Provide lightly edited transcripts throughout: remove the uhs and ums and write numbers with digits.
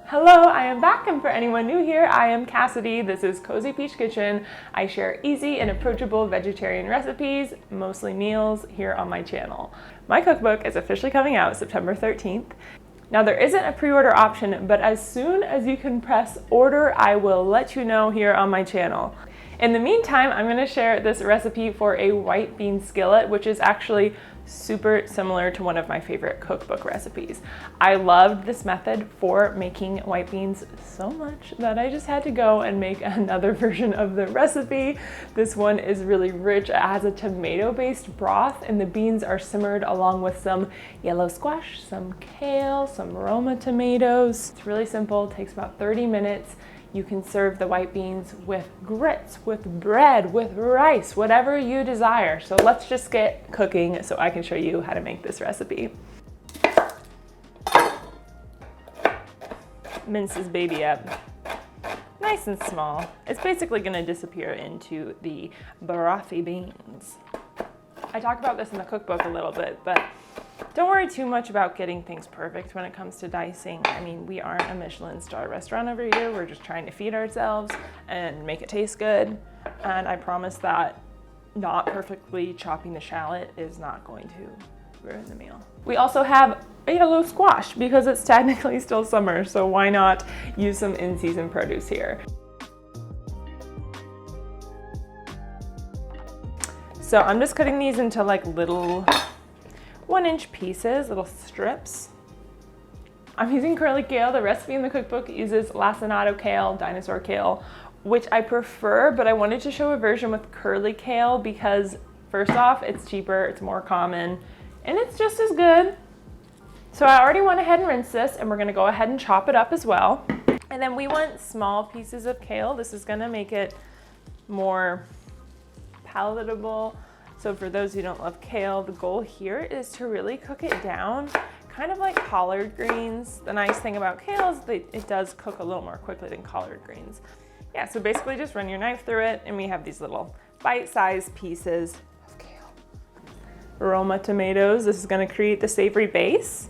Hello, I am back, and for anyone new here, I am Cassidy. This is Cozy Peach Kitchen. I share easy and approachable vegetarian recipes, mostly meals, here on my channel. My cookbook is officially coming out September 13th. Now there isn't a pre-order option, but as soon as you can press order, I will let you know here on my channel. In the meantime, I'm going to share this recipe for a white bean skillet, which is actually super similar to one of my favorite cookbook recipes. I loved this method for making white beans so much that I just had to go and make another version of the recipe. This one is really rich. It has a tomato-based broth, and the beans are simmered along with some yellow squash, some kale, some roma tomatoes. It's really simple, it takes about 30 minutes. You can serve the white beans with grits, with bread, with rice, whatever you desire. So let's just get cooking so I can show you how to make this recipe. Mince this baby up nice and small. It's basically gonna disappear into the brothy beans. I talk about this in the cookbook a little bit, but don't worry too much about getting things perfect when it comes to dicing. I mean, we aren't a Michelin star restaurant over here. We're just trying to feed ourselves and make it taste good. And I promise that not perfectly chopping the shallot is not going to ruin the meal. We also have a yellow squash because it's technically still summer, so why not use some in-season produce here? So I'm just cutting these into like little 1-inch pieces, little strips. I'm using curly kale. The recipe in the cookbook uses lacinato kale, dinosaur kale, which I prefer, but I wanted to show a version with curly kale because first off, it's cheaper, it's more common, and it's just as good. So I already went ahead and rinsed this, and we're gonna go ahead and chop it up as well. And then we want small pieces of kale. This is gonna make it more palatable. So for those who don't love kale, the goal here is to really cook it down, kind of like collard greens. The nice thing about kale is that it does cook a little more quickly than collard greens. Yeah, so basically just run your knife through it, and we have these little bite-sized pieces of kale. Roma tomatoes, this is gonna create the savory base.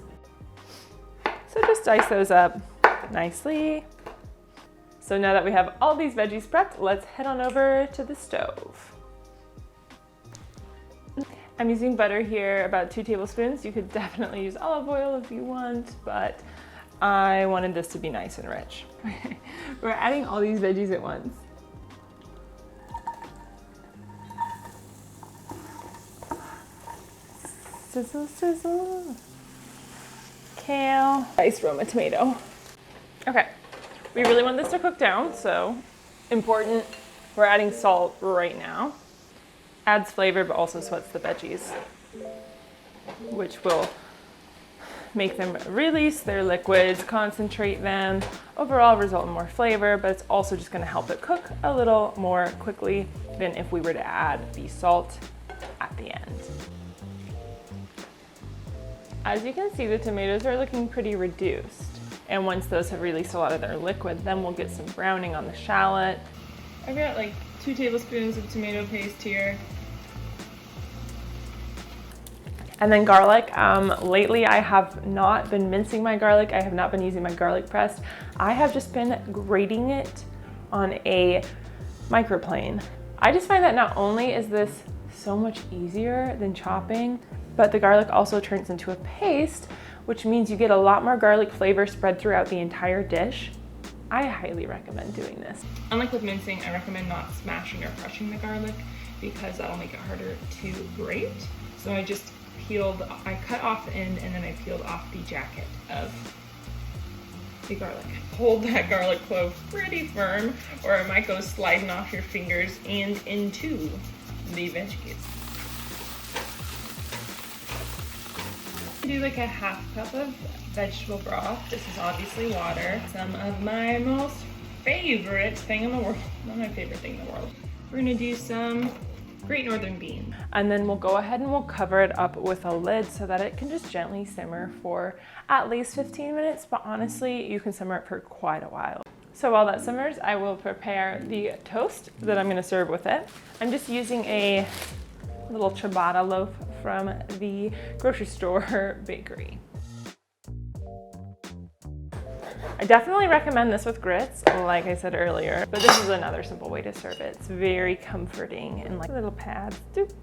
So just dice those up nicely. So now that we have all these veggies prepped, let's head on over to the stove. I'm using butter here, about 2 tablespoons. You could definitely use olive oil if you want, but I wanted this to be nice and rich. We're adding all these veggies at once. Sizzle, sizzle. Kale, diced Roma tomato. Okay, we really want this to cook down, so important. We're adding salt right now. Adds flavor, but also sweats the veggies, which will make them release their liquids, concentrate them, overall result in more flavor, but it's also just gonna help it cook a little more quickly than if we were to add the salt at the end. As you can see, the tomatoes are looking pretty reduced. And once those have released a lot of their liquid, then we'll get some browning on the shallot. I've got like 2 tablespoons of tomato paste here. And then garlic. Lately I have not been mincing my garlic. I have not been using my garlic press. I have just been grating it on a microplane. I just find that not only is this so much easier than chopping, but the garlic also turns into a paste, which means you get a lot more garlic flavor spread throughout the entire dish. I highly recommend doing this. Unlike with mincing, I recommend not smashing or crushing the garlic because that'll make it harder to grate. So I cut off the end and then I peeled off the jacket of the garlic. Hold that garlic clove pretty firm or it might go sliding off your fingers and into the veggies. Do like a 1/2 cup of vegetable broth. This is obviously water. Some of my most favorite thing in the world. Not my favorite thing in the world. We're gonna do some Great Northern bean. And then we'll go ahead and we'll cover it up with a lid so that it can just gently simmer for at least 15 minutes, but honestly, you can simmer it for quite a while. So while that simmers, I will prepare the toast that I'm gonna serve with it. I'm just using a little ciabatta loaf from the grocery store bakery. I definitely recommend this with grits, like I said earlier, but this is another simple way to serve it. It's very comforting and like little pads. Doop.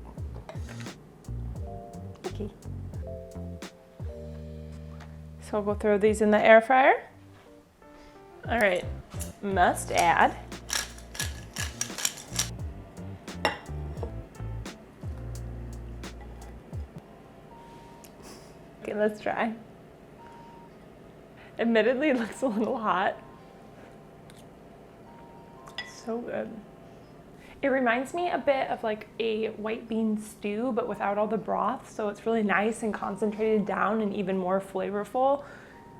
Okay. So we'll throw these in the air fryer. All right, must add. Okay, let's try. Admittedly, it looks a little hot. So good. It reminds me a bit of like a white bean stew, but without all the broth. So it's really nice and concentrated down and even more flavorful.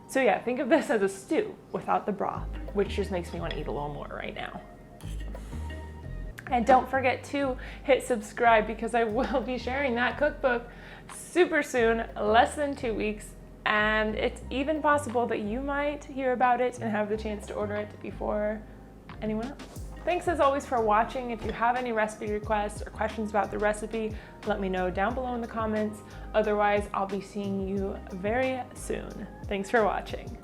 So yeah, think of this as a stew without the broth, which just makes me want to eat a little more right now. And don't forget to hit subscribe because I will be sharing that cookbook super soon, less than 2 weeks. And it's even possible that you might hear about it and have the chance to order it before anyone else. Thanks as always for watching. If you have any recipe requests or questions about the recipe, let me know down below in the comments. Otherwise, I'll be seeing you very soon. Thanks for watching.